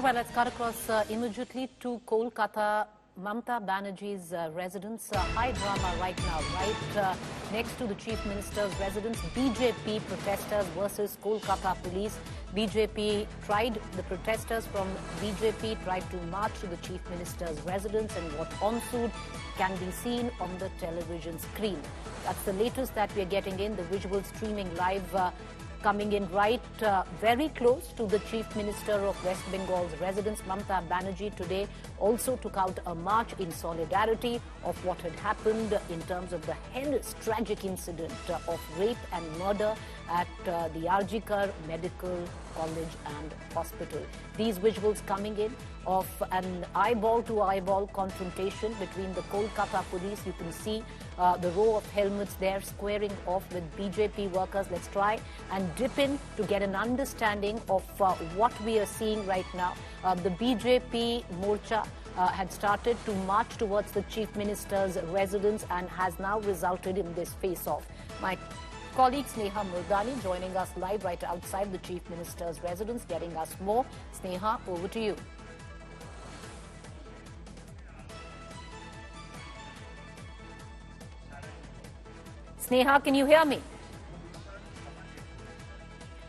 Right, let's cut across immediately to Kolkata. Mamata Banerjee's residence. High drama right now, right next to the Chief Minister's residence. BJP protesters versus Kolkata Police. BJP tried, the protesters from BJP tried to march to the Chief Minister's residence, and what ensued can be seen on the television screen. That's the latest that we are getting in, the visual streaming live coming in right very close to the Chief Minister of West Bengal's residence. Mamata Banerjee today also took out a march in solidarity of what had happened in terms of the heinous tragic incident of rape and murder at the Arjikar Medical College and Hospital. These visuals coming in of an eyeball-to-eyeball confrontation between the Kolkata police. You can see the row of helmets there squaring off with BJP workers. Let's try and dip in to get an understanding of what we are seeing right now. The BJP Morcha had started to march towards the Chief Minister's residence and has now resulted in this face-off. My colleague Sneha Murdani joining us live right outside the Chief Minister's residence, getting us more. Sneha, over to you. Sneha, can you hear me?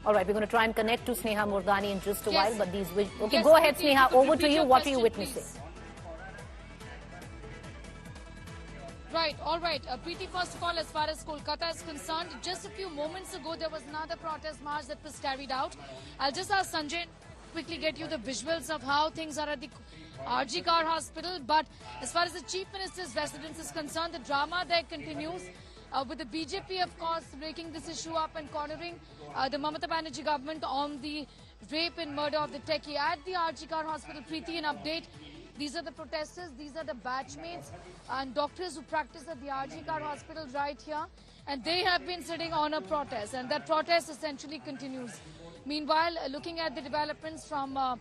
All right, we're going to try and connect to Sneha Murdani in just a while, but these... Okay, yes, go ahead, Sneha. Over to you. What are you witnessing? Please. Right, all right. Preeti, first of all, as far as Kolkata is concerned, just a few moments ago, there was another protest march that was carried out. I'll just ask Sanjay quickly get you the visuals of how things are at the Arjikar Hospital. But as far as the Chief Minister's residence is concerned, the drama there continues. With the BJP, of course, breaking this issue up and cornering the Mamata Banerjee government on the rape and murder of the techie at the Arjikar Hospital. Preeti, an update. These are the protesters, these are the batchmates and doctors who practice at the Arjikar Hospital right here. And they have been sitting on a protest, and that protest essentially continues. Meanwhile, looking at the developments from the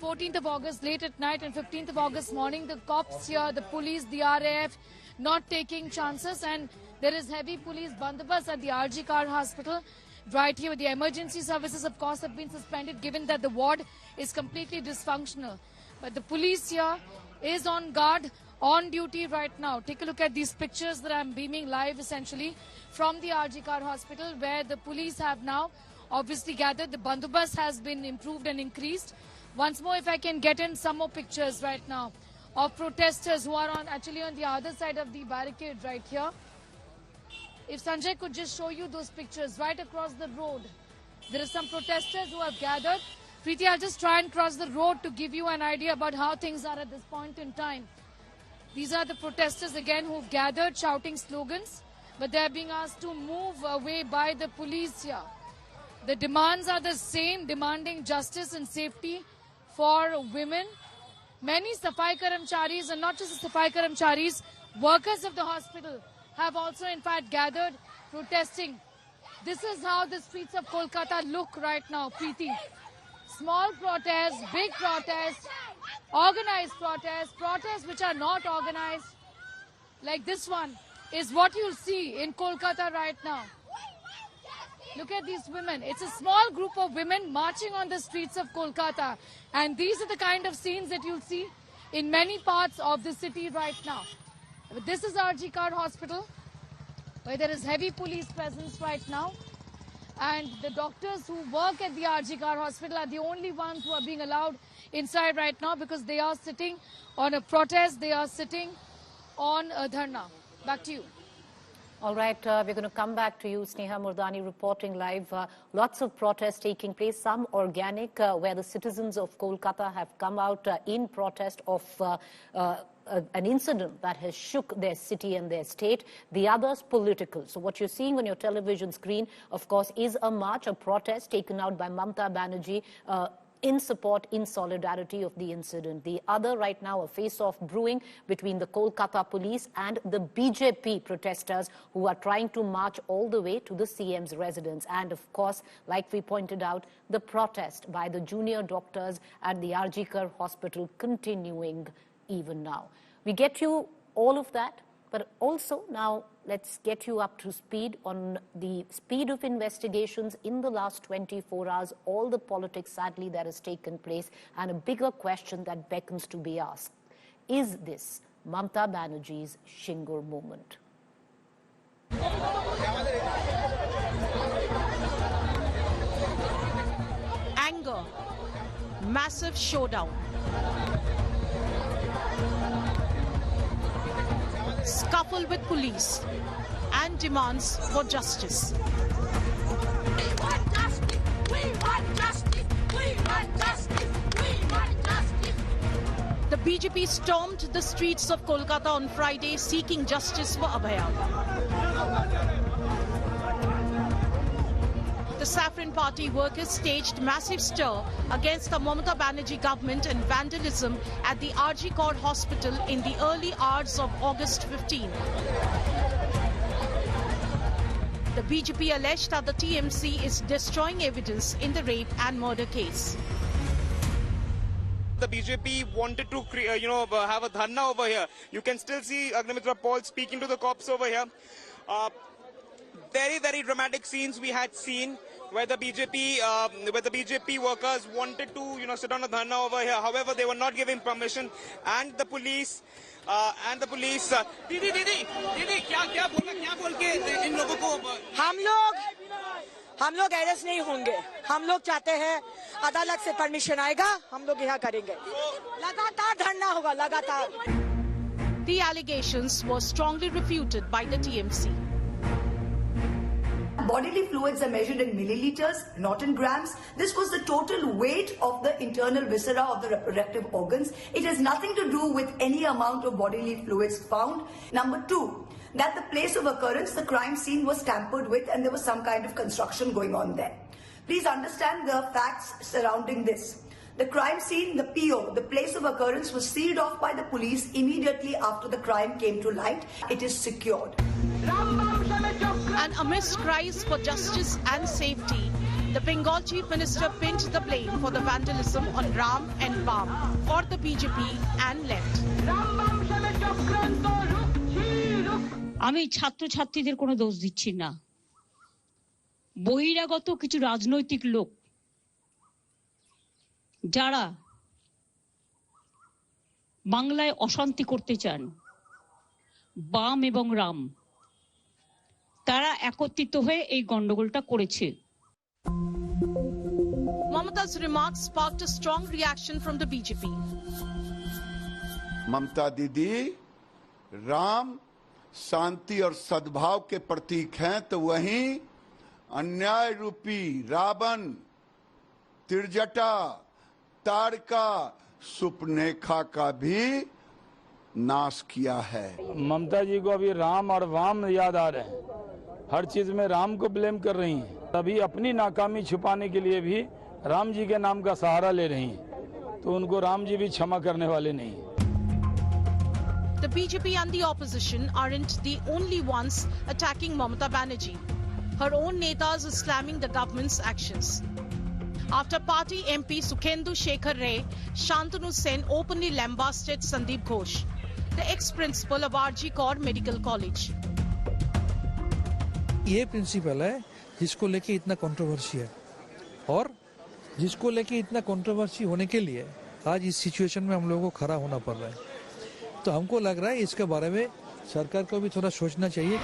14th of August late at night and 15th of August morning, the cops here, the police, the RAF, not taking chances, and there is heavy police bandobast at the Arjikar Hospital. Right here, the emergency services, of course, have been suspended given that the ward is completely dysfunctional. But the police here is on guard, on duty right now. Take a look at these pictures that I'm beaming live essentially from the Arjikar Hospital, where the police have now obviously gathered. The bandobast has been improved and increased. Once more, if I can get in some more pictures right now of protesters who are actually on the other side of the barricade right here. If Sanjay could just show you those pictures right across the road. There are some protesters who have gathered. Preeti, I'll just try and cross the road to give you an idea about how things are at this point in time. These are the protesters again who've gathered shouting slogans, but they're being asked to move away by the police here. The demands are the same, demanding justice and safety for women. Many Safai Karamcharis, and not just the Safai Karamcharis, workers of the hospital have also in fact gathered protesting. This is how the streets of Kolkata look right now, Preeti. Small protests, big protests, organized protests, protests which are not organized, like this one, is what you'll see in Kolkata right now. Look at these women. It's a small group of women marching on the streets of Kolkata. And these are the kind of scenes that you'll see in many parts of the city right now. This is Arjikar Hospital, where there is heavy police presence right now. And the doctors who work at the Arjikar Hospital are the only ones who are being allowed inside right now because they are sitting on a protest, they are sitting on a dharna. Back to you. All right, we're going to come back to you, Sneha Murdani, reporting live. Lots of protests taking place, some organic, where the citizens of Kolkata have come out in protest of an incident that has shook their city and their state. The others political. So what you're seeing on your television screen, of course, is a march, a protest taken out by Mamata Banerjee in support, in solidarity of the incident. The other right now, a face-off brewing between the Kolkata police and the BJP protesters who are trying to march all the way to the CM's residence. And of course, like we pointed out, the protest by the junior doctors at the Arjikar Hospital continuing even now. We get you all of that, but also now let's get you up to speed on the speed of investigations in the last 24 hours, all the politics, sadly, that has taken place, and a bigger question that beckons to be asked. Is this Mamata Banerjee's Shingur moment? Anger, massive showdown. Scuffle with police and demands for justice. We want justice! We want justice! We want justice! We want justice! The BJP stormed the streets of Kolkata on Friday seeking justice for Abhaya. The Saffron Party workers staged massive stir against the Mamata Banerjee government and vandalism at the RG Kaur hospital in the early hours of August 15. The BJP alleged that the TMC is destroying evidence in the rape and murder case. The BJP wanted to, have a dharna over here. You can still see Agnimitra Paul speaking to the cops over here. Very, very dramatic scenes we had seen where the BJP workers wanted to, sit on a dharna over here. However, they were not given permission, and the police. दीदी क्या बोल के इन लोगों को हम लोग arrest नहीं होंगे. हम लोग चाहते हैं अदालत से परमिशन आएगा, हम लोग यहाँ करेंगे. लगातार धरना होगा, लगातार. The allegations were strongly refuted by the TMC. Bodily fluids are measured in milliliters, not in grams. This was the total weight of the internal viscera of the reproductive organs. It has nothing to do with any amount of bodily fluids found. Number two, that the place of occurrence, the crime scene, was tampered with and there was some kind of construction going on there. Please understand the facts surrounding this. The crime scene, the PO, the place of occurrence, was sealed off by the police immediately after the crime came to light. It is secured. And amidst cries for justice and safety, the Bengal Chief Minister pinned the blame for the vandalism on Ram and Bam for the BJP and left. আমি ছাত্রছাত্রীদের কোনো দোষ দিচ্ছি না, বহিরাগত কিছু রাজনৈতিক লোক যারা বাংলায় অশান্তি করতে চান, বাম এবং রাম, তারা একত্রিত হয়ে এই গন্ডগোলটা করেছে. Mamata's remarks sparked a strong reaction from the BJP. ममता दीदी राम शांति और सद्भाव के प्रतीक हैं, तो वहीं अन्याय रूपी रावण, तिरजटा, तारका, सुपनेखा का भी नाश किया है. ममता जी को अभी राम और वाम याद आ रहे हैं. हर चीज में राम को ब्लेम कर रही हैं. तभी अपनी नाकामी छुपाने के लिए भी राम जी के नाम का सहारा ले रही हैं. तो उनको राम जी भी क्षमा करने वाले नहीं. The BJP and the opposition aren't the only ones attacking Mamata Banerjee. Her own netas are slamming the government's actions. After party MP Sukhendu Shekhar Ray, Shantanu Sen openly lambasted Sandeep Ghosh, the ex-principal of RG Kaur Medical College. ये principal है जिसको लेके इतना controversy है, और जिसको लेके इतना कंट्रोवर्सी होने के लिए आज इस सिचुएशन में हम लोगों को खड़ा होना पड़ रहा है. तो हमको लग रहा है इसके बारे में सरकार को भी थोड़ा सोचना चाहिए.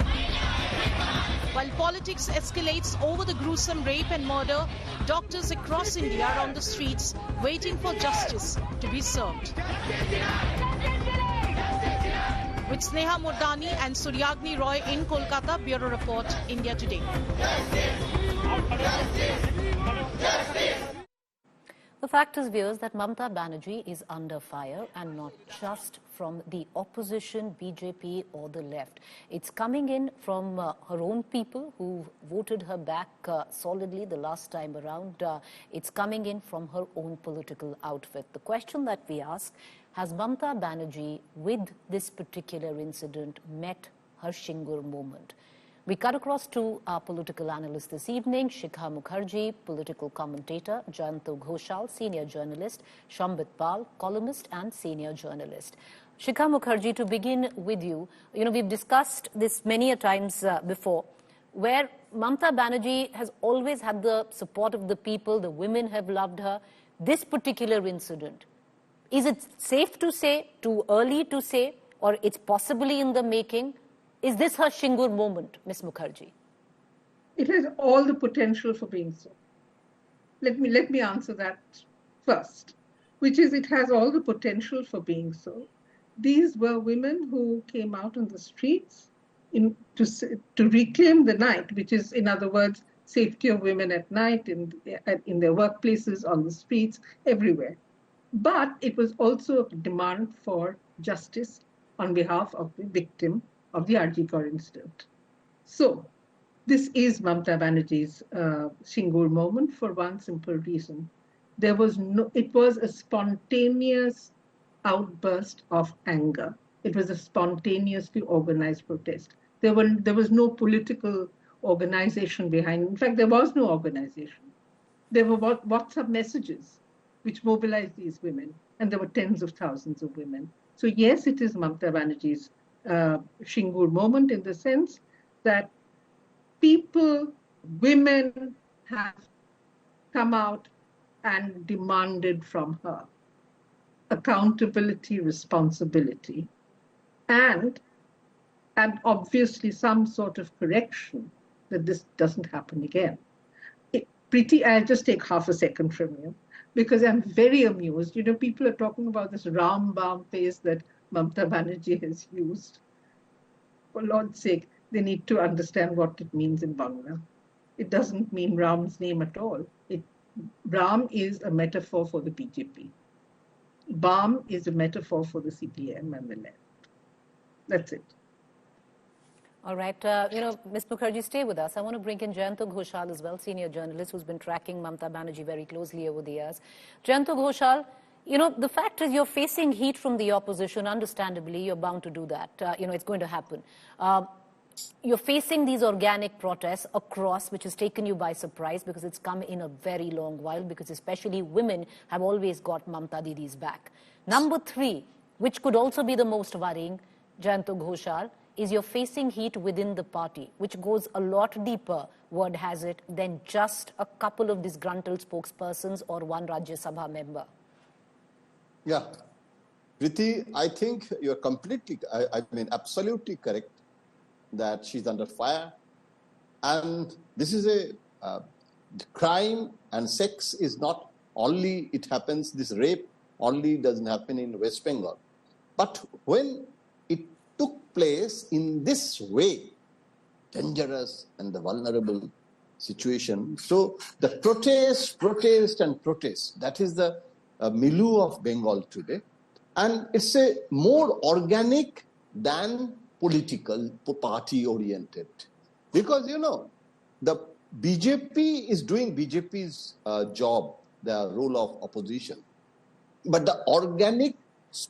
While politics escalates over the gruesome rape and murder, doctors across India are on the streets waiting for justice to be served. With Sneha Murdani and Suryagni Roy in Kolkata, Bureau Report, India Today. The fact is, viewers, that Mamata Banerjee is under fire, and not just from the opposition, BJP or the left. It's coming in from her own people who voted her back solidly the last time around. It's coming in from her own political outfit. The question that we ask, has Mamata Banerjee, with this particular incident, met her Shingur moment? We cut across to our political analyst this evening, Shikha Mukherjee, political commentator, Jayanto Ghoshal, senior journalist, Shambhit Pal, columnist and senior journalist. Shikha Mukherjee, to begin with you, we've discussed this many a times before, where Mamata Banerjee has always had the support of the people, the women have loved her. This particular incident, is it safe to say, too early to say, or it's possibly in the making? Is this her Shingur moment, Ms. Mukherjee? It has all the potential for being so. Let me answer that first, which is it has all the potential for being so. These were women who came out on the streets to reclaim the night, which is, in other words, safety of women at night in their workplaces, on the streets, everywhere. But it was also a demand for justice on behalf of the victim of the RG Kaur incident. So this is Mamata Banerjee's Shingur moment for one simple reason. It was a spontaneous outburst of anger. It was a spontaneously organized protest. There was no political organization behind. In fact, there was no organization. There were WhatsApp messages which mobilized these women, and there were tens of thousands of women. So yes, it is Mamata Banerjee's Shingur moment in the sense that women have come out and demanded from her accountability, responsibility, and obviously some sort of correction that this doesn't happen again. Preeti, I'll just take half a second from you because I'm very amused. People are talking about this Rambam face that Mamata Banerjee has used. For Lord's sake, they need to understand what it means in Bangla. It doesn't mean Ram's name at all. Ram is a metaphor for the BJP. Bam is a metaphor for the CPM and the left. That's it. All right. Ms. Mukherjee, stay with us. I want to bring in Jayanto Ghoshal as well, senior journalist who's been tracking Mamata Banerjee very closely over the years. Jayanto Ghoshal, the fact is you're facing heat from the opposition. Understandably, you're bound to do that. It's going to happen. You're facing these organic protests across, which has taken you by surprise because it's come in a very long while, because especially women have always got Mamata Didi's back. Number 3, which could also be the most worrying, Jayanto Ghoshal, is you're facing heat within the party, which goes a lot deeper, word has it, than just a couple of disgruntled spokespersons or one Rajya Sabha member. Yeah. Preeti, I think you're absolutely correct that she's under fire. And this is a crime, and sex is not only, it happens, this rape only doesn't happen in West Bengal. But when it took place in this way, dangerous and the vulnerable situation, so the protest, that is the milieu of Bengal today. And it's a more organic than political, party-oriented. Because, the BJP is doing BJP's job, the role of opposition. But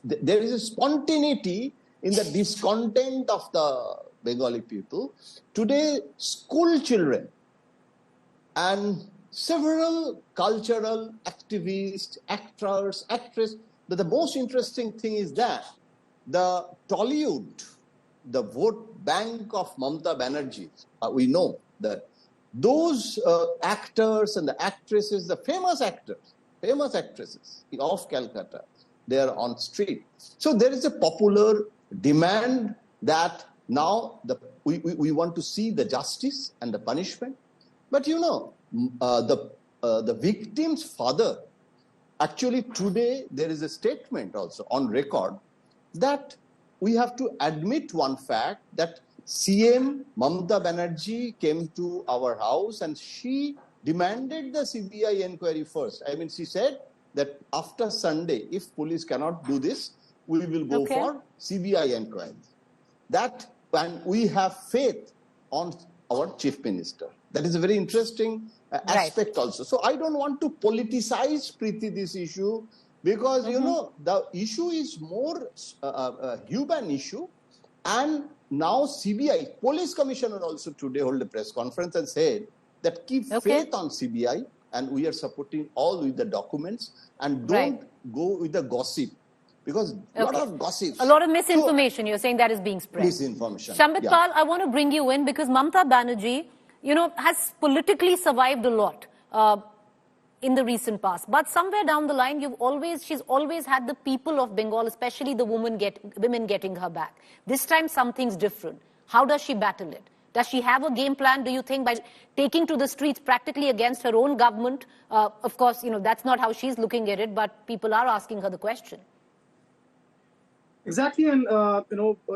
there is a spontaneity in the discontent of the Bengali people. Today, school children and several cultural activists, actors, actresses, but the most interesting thing is that the Tollywood, the vote bank of Mamata Banerjee, we know that those actors and the actresses, the famous actresses of Calcutta, they are on street. So there is a popular demand that now we want to see the justice and the punishment. But the victim's father, actually today there is a statement also on record that we have to admit one fact that CM Mamata Banerjee came to our house and she demanded the CBI inquiry first. She said that after Sunday, if police cannot do this, we will go for CBI inquiry. And we have faith on our chief minister. That is a very interesting aspect also. So I don't want to politicize, Preeti, this issue, because, the issue is more a human issue. And now CBI, police commissioner also today held a press conference and said that keep faith on CBI and we are supporting all with the documents and don't go with the gossip. because a lot of gossips. A lot of misinformation, you're saying that is being spread. Misinformation. Shambit Pal, I want to bring you in because Mamata Banerjee, has politically survived a lot in the recent past. But somewhere down the line, she's always had the people of Bengal, especially the women getting her back. This time, something's different. How does she battle it? Does she have a game plan, do you think, by taking to the streets practically against her own government? Of course, that's not how she's looking at it, but people are asking her the question. Exactly, and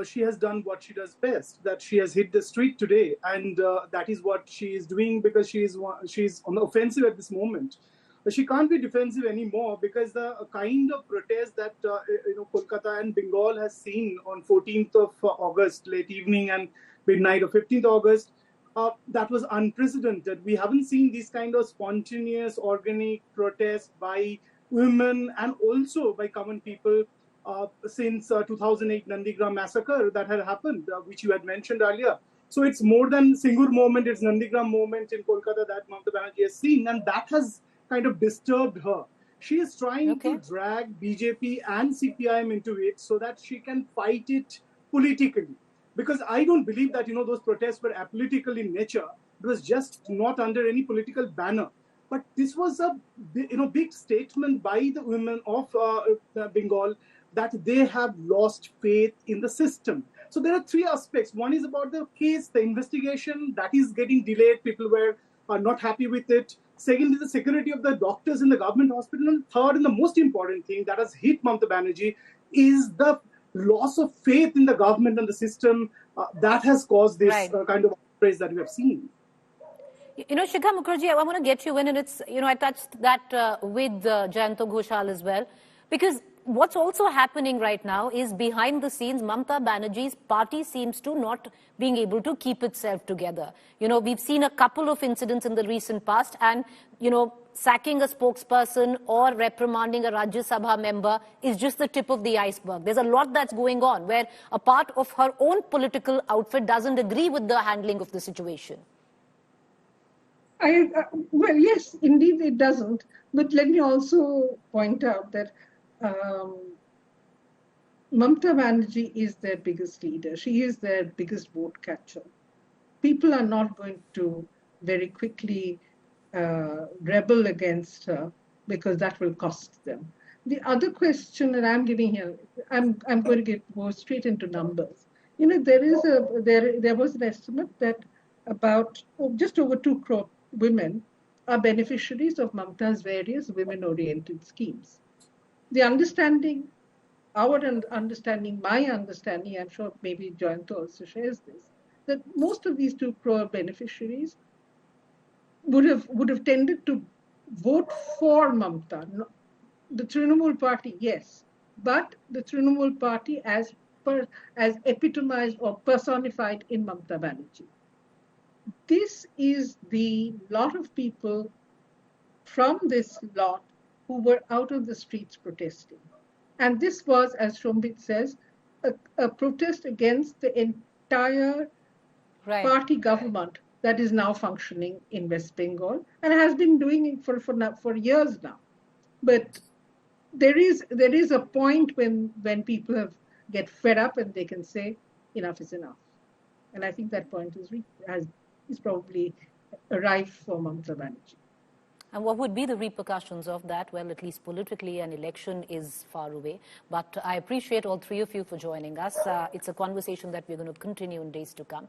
she has done what she does best, that she has hit the street today, and that is what she is doing because she's on the offensive at this moment. She can't be defensive anymore because the kind of protest that Kolkata and Bengal has seen on 14th of August, late evening and midnight of 15th August, that was unprecedented. We haven't seen these kind of spontaneous, organic protests by women and also by common people since 2008 Nandigram massacre that had happened, which you had mentioned earlier. So it's more than Singur moment, it's Nandigram moment in Kolkata that Mamata Banerjee has seen, and that has kind of disturbed her. She is trying to drag BJP and CPIM into it so that she can fight it politically. Because I don't believe that, those protests were apolitical in nature. It was just not under any political banner. But this was a big statement by the women of Bengal that they have lost faith in the system. So there are three aspects. One is about the case, the investigation, that is getting delayed. People are not happy with it. Second is the security of the doctors in the government hospital. And third, and the most important thing that has hit Mamata Banerjee is the loss of faith in the government and the system that has caused this kind of outrage that we have seen. Shikha Mukherjee, I want to get you in, and it's, I touched that with Jayanto Ghoshal as well, because what's also happening right now is behind the scenes, Mamata Banerjee's party seems to not being able to keep itself together. We've seen a couple of incidents in the recent past, and, sacking a spokesperson or reprimanding a Rajya Sabha member is just the tip of the iceberg. There's a lot that's going on where a part of her own political outfit doesn't agree with the handling of the situation. Well, yes, indeed it doesn't. But let me also point out that Mamata Banerjee is their biggest leader. She is their biggest vote catcher. People are not going to very quickly rebel against her because that will cost them. The other question that I'm giving here, I'm going to go straight into numbers. There was an estimate that about just over 2 crore women are beneficiaries of Mamata's various women-oriented schemes. The understanding, our understanding, my understanding, I'm sure maybe Jayanto also shares this, that most of these 2 crore beneficiaries would have tended to vote for Mamata. The Trinamool party, yes, but the Trinamool party as epitomized or personified in Mamata Banerjee. This is the lot of people from this lot who were out on the streets protesting. And this was, as Shambit says, a protest against the entire party government that is now functioning in West Bengal and has been doing it for years now. But there is a point when people get fed up and they can say enough is enough. And I think that point is probably arrived for Mamata Banerjee. And what would be the repercussions of that? Well, at least politically, an election is far away. But I appreciate all three of you for joining us. It's a conversation that we're going to continue in days to come.